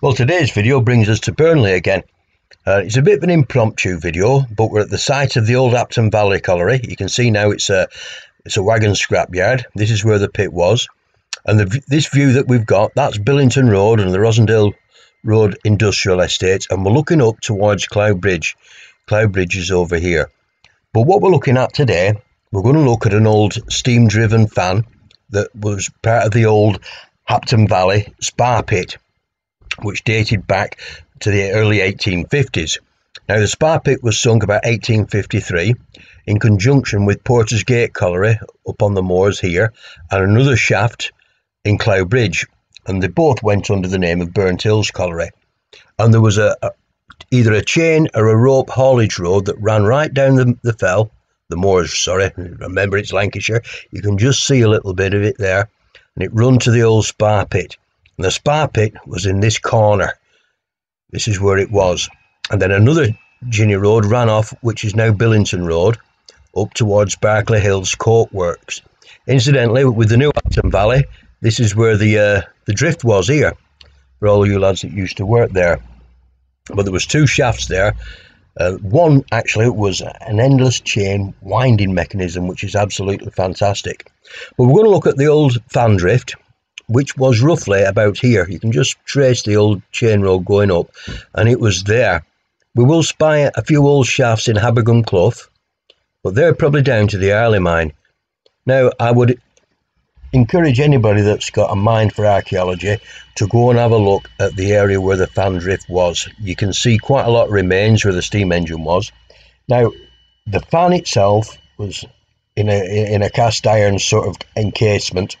Well, today's video brings us to Burnley again. It's a bit of an impromptu video, but we're at the site of the old Hapton Valley Colliery. You can see now it's a wagon scrapyard. This is where the pit was, and this view that we've got, that's Billington Road and the Rosendale Road Industrial Estate, and we're looking up towards Cloud Bridge. Cloud Bridge is over here. But what we're looking at today, we're going to look at an old steam-driven fan that was part of the old Hapton Valley spa pit, which dated back to the early 1850s. Now, the spa pit was sunk about 1853 in conjunction with Porter's Gate Colliery up on the moors here, and another shaft in Cloud Bridge, and they both went under the name of Burnt Hills Colliery. And there was either a chain or a rope haulage road that ran right down the moors, sorry, remember it's Lancashire, you can just see a little bit of it there, and it run to the old spa pit. And the spa pit was in this corner. This is where it was. And then another Ginny Road ran off, which is now Billington Road, up towards Barclay Hills Court Works. Incidentally, with the new Hapton Valley, this is where the drift was here, for all you lads that used to work there. But there was two shafts there. One actually was an endless chain winding mechanism, which is absolutely fantastic. But we're going to look at the old fan drift, which was roughly about here. You can just trace the old chain road going up, and it was there. We will spy a few old shafts in Habergum Clough, but they're probably down to the Arley mine. Now, I would encourage anybody that's got a mind for archaeology to go and have a look at the area where the fan drift was. You can see quite a lot of remains where the steam engine was. Now, the fan itself was in a cast iron sort of encasement,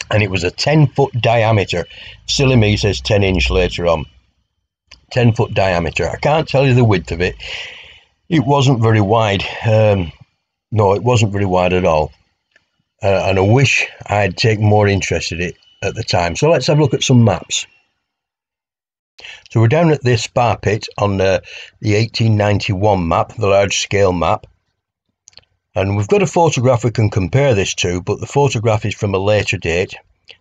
and it was a 10-foot diameter. Silly me says 10-inch later on. 10-foot diameter. I can't tell you the width of it. It wasn't very wide. No, it wasn't very wide at all. And I wish I'd taken more interest in it at the time. So let's have a look at some maps. So we're down at this spa pit on the 1891 map, the large scale map. And we've got a photograph we can compare this to, but the photograph is from a later date.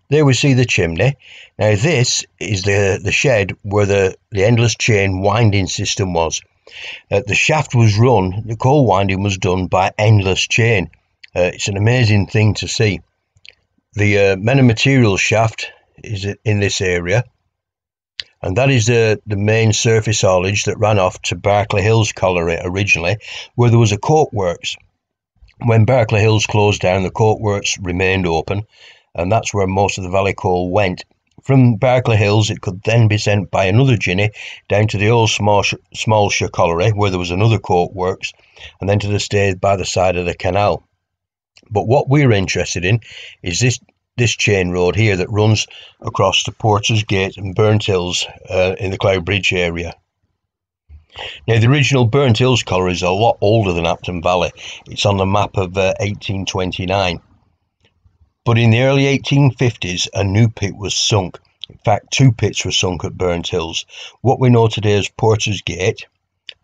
There we see the chimney. Now this is the shed where the endless chain winding system was. The shaft was run, the coal winding was done by endless chain. It's an amazing thing to see. The men and materials shaft is in this area, and that is the main surface haulage that ran off to Barclay Hills Colliery originally, where there was a court works. When Barclay Hills closed down, the court works remained open, and that's where most of the valley coal went. From Barclay Hills, it could then be sent by another Ginny down to the old Smallshire Colliery, where there was another court works, and then to the staith by the side of the canal. But what we're interested in is this chain road here that runs across to Porter's Gate and Burnt Hills in the Cloud Bridge area. Now, the original Burnt Hills Colliery is a lot older than Hapton Valley. It's on the map of 1829. But in the early 1850s, a new pit was sunk. In fact, two pits were sunk at Burnt Hills. What we know today is Porter's Gate,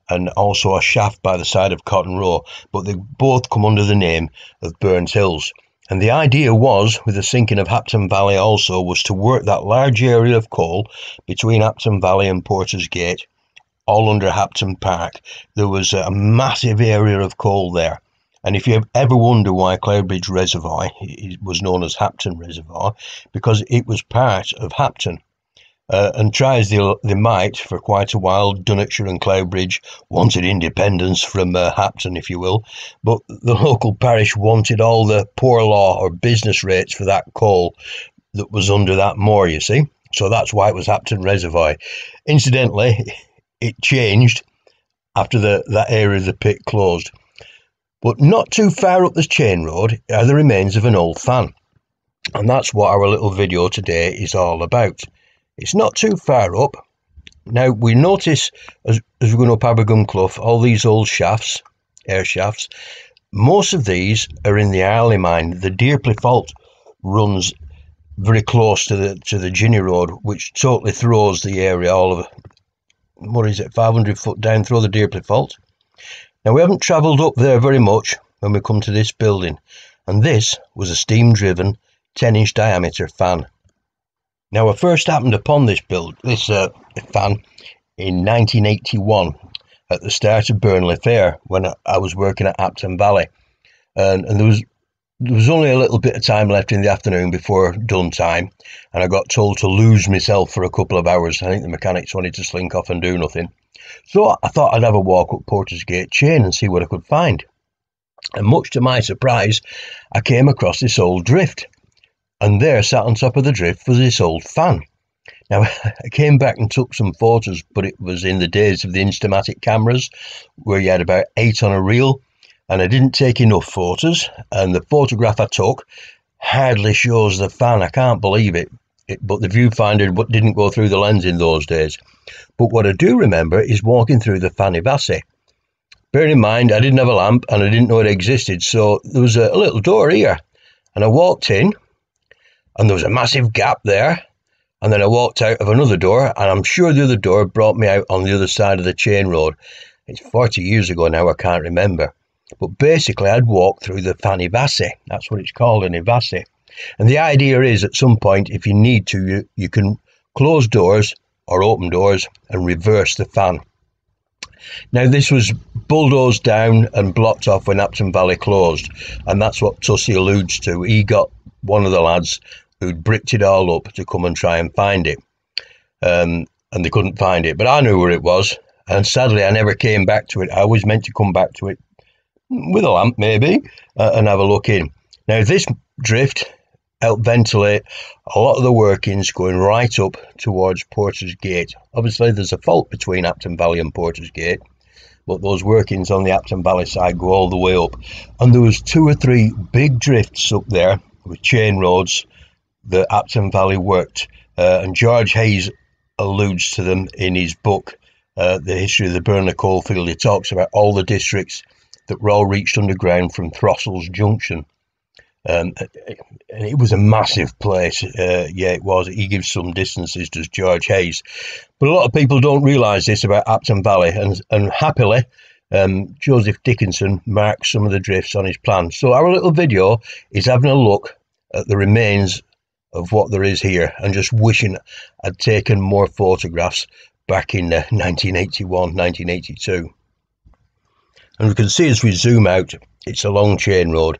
and also a shaft by the side of Cotton Row, but they both come under the name of Burnt Hills. And the idea was, with the sinking of Hapton Valley also, was to work that large area of coal between Hapton Valley and Porter's Gate, all under Hapton Park. There was a massive area of coal there. And if you ever wonder why Cloudbridge Reservoir was known as Hapton Reservoir, because it was part of Hapton. And try as they might, for quite a while, Dunwickshire and Cloudbridge wanted independence from Hapton, if you will, but the local parish wanted all the poor law or business rates for that coal that was under that moor, you see. So that's why it was Hapton Reservoir. Incidentally, it changed after that area of the pit closed. But not too far up this chain road are the remains of an old fan. And that's what our little video today is all about. It's not too far up. Now, we notice, as we're going up Habergum Clough, all these old shafts, air shafts. Most of these are in the Arley mine. The Deerpley Fault runs very close to the Ginny Road, which totally throws the area all of, 500 foot down through the Deerpley Fault. Now, we haven't travelled up there very much when we come to this building, and this was a steam-driven 10-inch diameter fan. Now, I first happened upon this fan in 1981 at the start of Burnley Fair when I was working at Hapton Valley, and there was only a little bit of time left in the afternoon before done time, and I got told to lose myself for a couple of hours. I think the mechanics wanted to slink off and do nothing, so I thought I'd have a walk up Porter's Gate Chain and see what I could find. And much to my surprise, I came across this old drift, and there, sat on top of the drift, was this old fan. Now, I came back and took some photos, but it was in the days of the Instamatic cameras, where you had about 8 on a reel, and I didn't take enough photos, and the photograph I took hardly shows the fan. I can't believe it. But the viewfinder didn't go through the lens in those days. But what I do remember is walking through the Fanny Bassey. Bear in mind, I didn't have a lamp, and I didn't know it existed, so there was a little door here, and I walked in, and there was a massive gap there, and then I walked out of another door, and I'm sure the other door brought me out on the other side of the chain road. It's 40 years ago now, I can't remember. But basically, I'd walk through the Fanny Bassey. That's what it's called, an Bassey. And the idea is, at some point, if you need to, you can close doors or open doors and reverse the fan. Now, this was bulldozed down and blocked off when Hapton Valley closed, and that's what Tussie alludes to. He got one of the lads who'd bricked it all up to come and try and find it, and they couldn't find it, but I knew where it was, and sadly I never came back to it. I always meant to come back to it with a lamp maybe, and have a look in. Now, this drift helped ventilate a lot of the workings going right up towards Porter's Gate. Obviously there's a fault between Hapton Valley and Porter's Gate, but those workings on the Hapton Valley side go all the way up, and there was 2 or 3 big drifts up there with chain roads that Hapton Valley worked, and George Hayes alludes to them in his book, The History of the Burnley Coalfield. He talks about all the districts that were all reached underground from Throstle's Junction, and it was a massive place. Yeah, it was. He gives some distances, does George Hayes, but a lot of people don't realise this about Hapton Valley, and happily Joseph Dickinson marks some of the drifts on his plan. So our little video is having a look at the remains of what there is here, and just wishing I'd taken more photographs back in 1981, 1982. And we can see as we zoom out, it's a long chain road.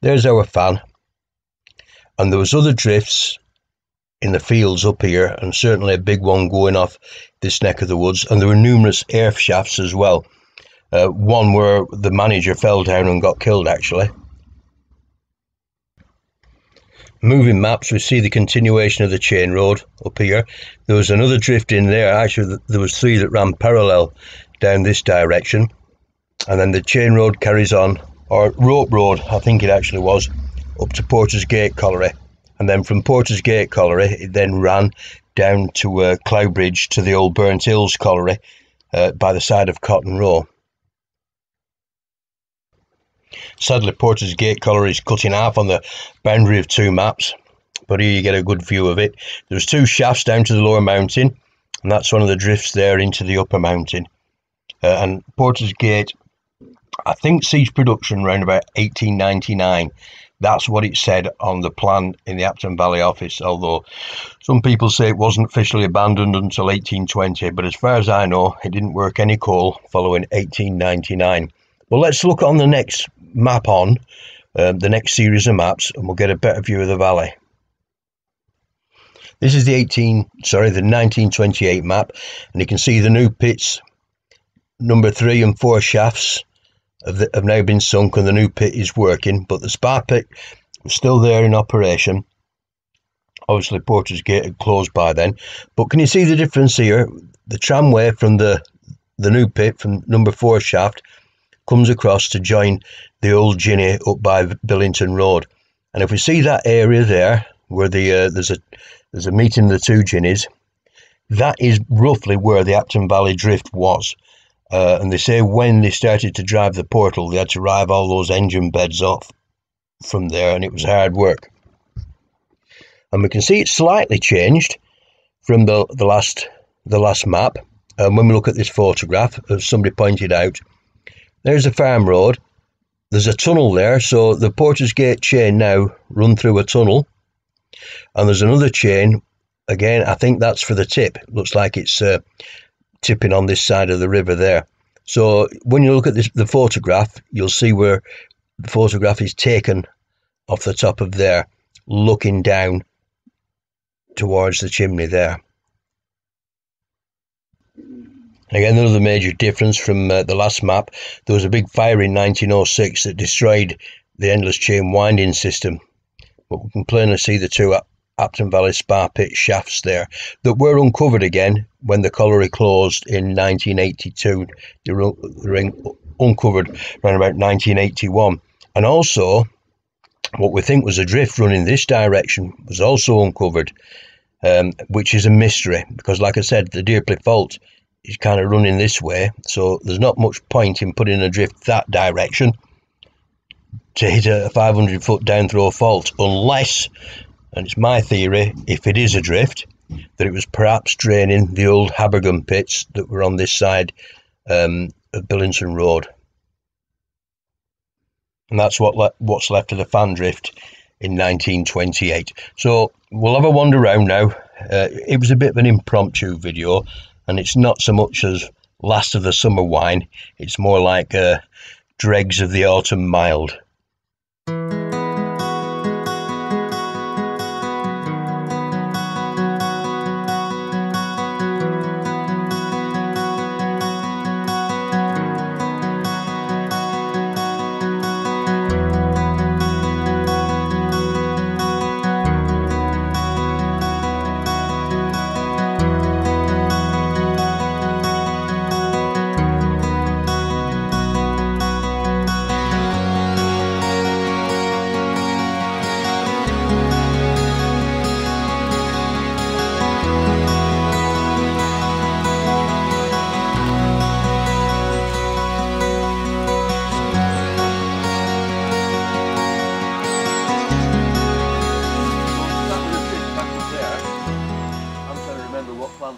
There's our fan, and there was other drifts in the fields up here, and certainly a big one going off this neck of the woods, and there were numerous earth shafts as well. One where the manager fell down and got killed, actually. Moving maps, we see the continuation of the chain road up here. There was another drift in there. Actually, there was 3 that ran parallel down this direction, and then the chain road carries on, or rope road I think it actually was, up to Porter's Gate Colliery, and then from Porter's Gate Colliery it then ran down to Cloudbridge to the old Burnt Hills Colliery by the side of Cotton Row. Sadly, Porter's Gate Colliery is cut in half on the boundary of 2 maps, but here you get a good view of it. There's 2 shafts down to the lower mountain, and that's one of the drifts there into the upper mountain. And Porter's Gate, I think, ceased production around about 1899. That's what it said on the plan in the Hapton Valley office, although some people say it wasn't officially abandoned until 1820, but as far as I know, it didn't work any coal following 1899. Well, let's look on the next map the next series of maps, and we'll get a better view of the valley. This is the 1928 map, and you can see the new pits, number 3 and 4 shafts have now been sunk, and the new pit is working, but the spar pit was still there in operation. Obviously Porter's Gate had closed by then, but can you see the difference here? The tramway from the new pit from number 4 shaft comes across to join the old Ginny up by Billington Road, and if we see that area there where there's a meeting of the 2 Ginnies, that is roughly where the Hapton Valley drift was. And they say when they started to drive the portal, they had to rive all those engine beds off from there, and it was hard work. And we can see it's slightly changed from the last map. And when we look at this photograph, as somebody pointed out, there's a farm road. There's a tunnel there, so the Porter's Gate chain now run through a tunnel, and there's another chain again, I think that's for the tip. Looks like it's tipping on this side of the river there. So when you look at the photograph, you'll see where the photograph is taken off the top of there, looking down towards the chimney there. Again, another major difference from the last map. There was a big fire in 1906 that destroyed the endless chain winding system, but we can plainly see the two Hapton Valley Spa Pit shafts there that were uncovered again when the colliery closed in 1982. They were uncovered around about 1981. And also, what we think was a drift running this direction was also uncovered, which is a mystery, because like I said, the Deerpley Fault is kind of running this way, so there's not much point in putting a drift that direction to hit a 500 foot down throw fault, unless, and it's my theory, if it is a drift, that it was perhaps draining the old Habergum pits that were on this side of Billington Road. And that's what's left of the fan drift in 1928. So we'll have a wander around now. It was a bit of an impromptu video, and it's not so much as last of the summer wine, it's more like dregs of the autumn mild.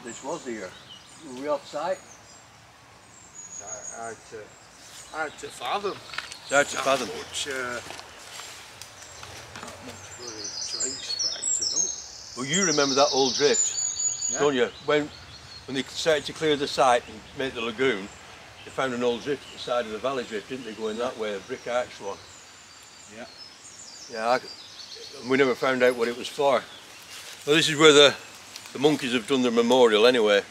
This was here. Were we off site? Hard to fathom. It's hard to fathom. Not much for a trace right to know. Well, you remember that old drift, yeah, don't you? When they started to clear the site and make the lagoon, they found an old drift at the side of the valley drift, didn't they, going that way, a brick arch one? Yeah. Yeah, we never found out what it was for. Well, this is where the monkeys have done their memorial anyway.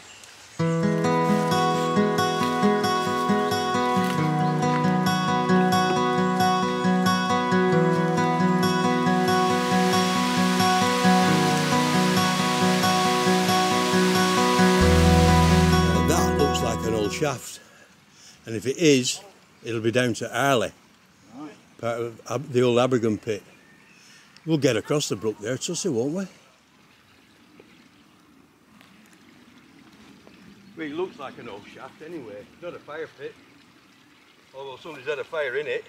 That looks like an old shaft, and if it is, it'll be down to Arley, right, part of the old Habergum pit. We'll get across the brook there, Tussie, won't we? Well, it looks like an old shaft anyway, not a fire pit, although somebody's had a fire in it.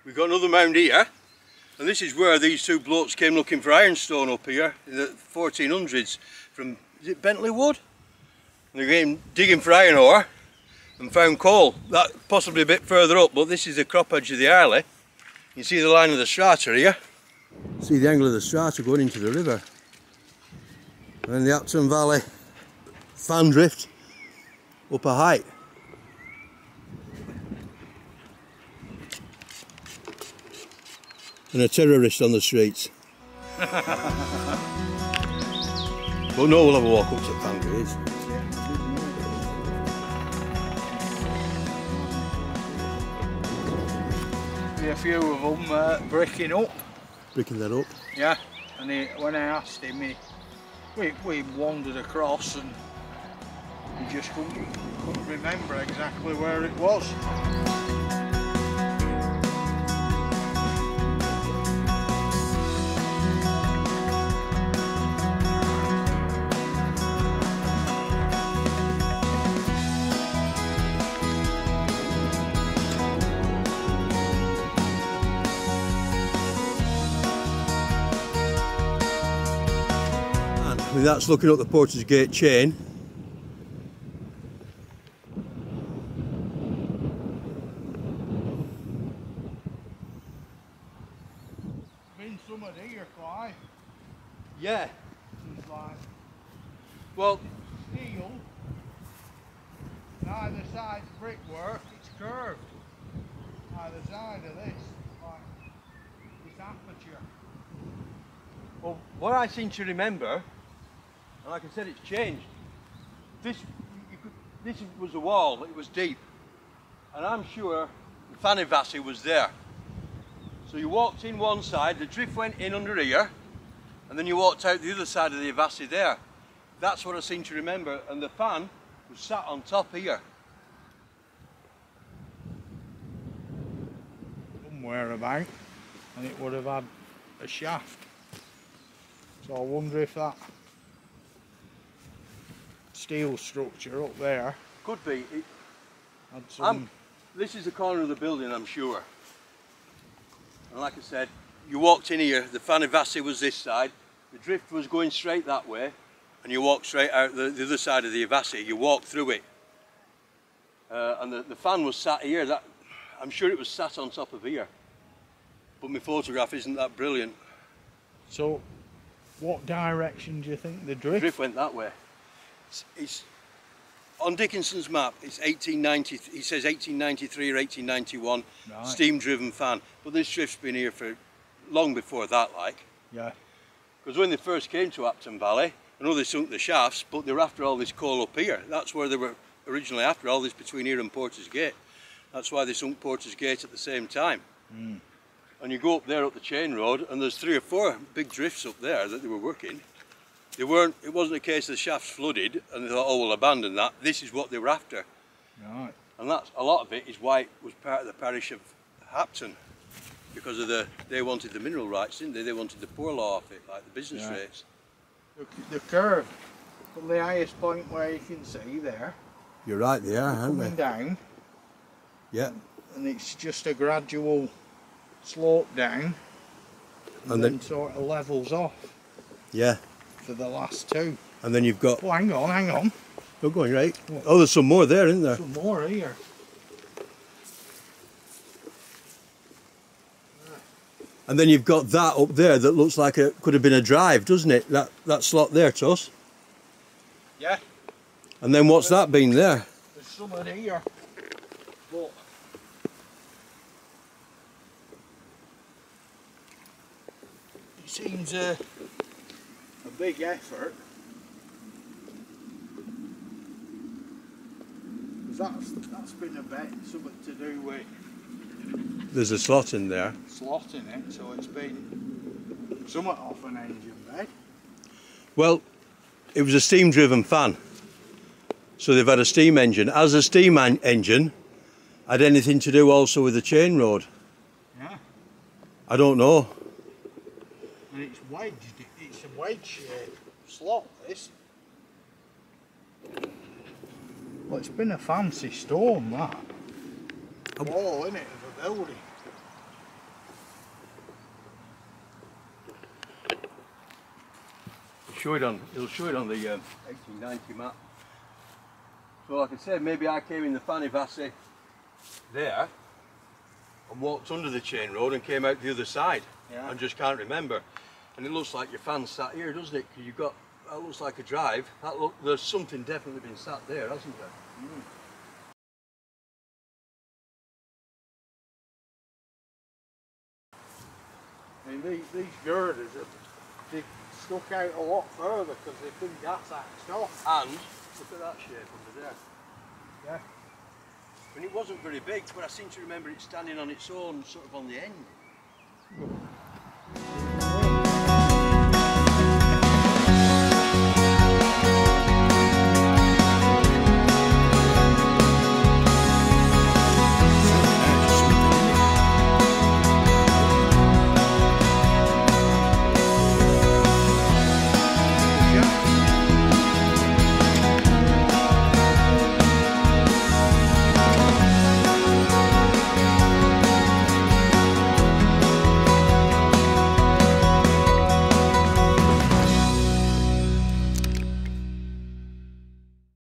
We've got another mound here, and this is where these two blokes came looking for ironstone up here in the 1400s from, is it Bentley Wood? And they came digging for iron ore and found coal, that possibly a bit further up, but this is the crop edge of the Arley. You can see the line of the strata here. See the angle of the strata going into the river. And then the Hapton Valley fan drift up a height. And a terrorist on the streets. But no, we'll have a walk up to the fan grades. A few of them breaking up. Breaking that up? Yeah, and when I asked him, we wandered across and he just couldn't remember exactly where it was. That's looking up the Porter's Gate chain. somewhere here, Clive. Yeah. It's like Well, steel. Either side's brickwork, it's curved. Either side of this, like this aperture. well, what I seem to remember, and like I said, it's changed. This was a wall. It was deep, and I'm sure the fanny Vassie was there. So you walked in one side, the drift went in under here, and then you walked out the other side of the Vassie there. That's what I seem to remember, and the fan was sat on top here. Somewhere about, and it would have had a shaft. So I wonder if that steel structure up there Could be. had some... This is the corner of the building, I'm sure. And like I said, you walked in here, the fanny Vassie was this side, the drift was going straight that way, and you walked straight out the other side of the Vassie, you walked through it. And the fan was sat here, I'm sure it was sat on top of here. But my photograph isn't that brilliant. So, what direction do you think the drift? The drift went that way. It's on Dickinson's map, it's 1890, he says 1893 or 1891, Right. steam-driven fan. But this drift's been here for long before that, like. Yeah. Because when they first came to Hapton Valley, I know they sunk the shafts, but they were after all this coal up here. That's where they were originally after, all this between here and Porter's Gate. That's why they sunk Porter's Gate at the same time. Mm. And you go up there up the chain road, and there's 3 or 4 big drifts up there that they were working. It wasn't a case of the shafts flooded and they thought, oh, we'll abandon that. This is what they were after. Right. And that's a lot of it is why it was part of the parish of Hapton, because of they wanted the mineral rights, didn't they? They wanted the poor law of it, like the business rates. The curve from the highest point where you can see there, You're right, they are, aren't coming down, Yeah. and it's just a gradual slope down, and then sort of levels off Yeah. for the last 2. And then you've got... Oh, hang on. Oh, going right. Oh, there's some more there, isn't there? Some more here. And then you've got that up there that looks like it could have been a drive, doesn't it? That slot there, Tuss. Yeah. And then what's that been there? There's some in here, but it seems a big effort. Because that's been a bit something to do with There's a slot in there. slot in it, so it's been somewhat off an engine bed. Well, it was a steam-driven fan. So they've had a steam engine. As a steam engine, had anything to do also with the chain road? Yeah. I don't know. And it's wedged. It's a wedge-shaped slot, this. Well, it's been a fancy storm, that. Wall, innit, of a building. It'll show it on the 1890 map. So like I said, maybe I came in the fanny Vassie there and walked under the chain road and came out the other side. Yeah. And just can't remember. And it looks like your fan sat here, doesn't it? Because you've got, that looks like a drive. There's something definitely been sat there, hasn't there? Mm. I mean, these girders they've stuck out a lot further because they've been gas axed off. And look at that shape under there. Yeah. And it wasn't very big, but I seem to remember it standing on its own, sort of on the end.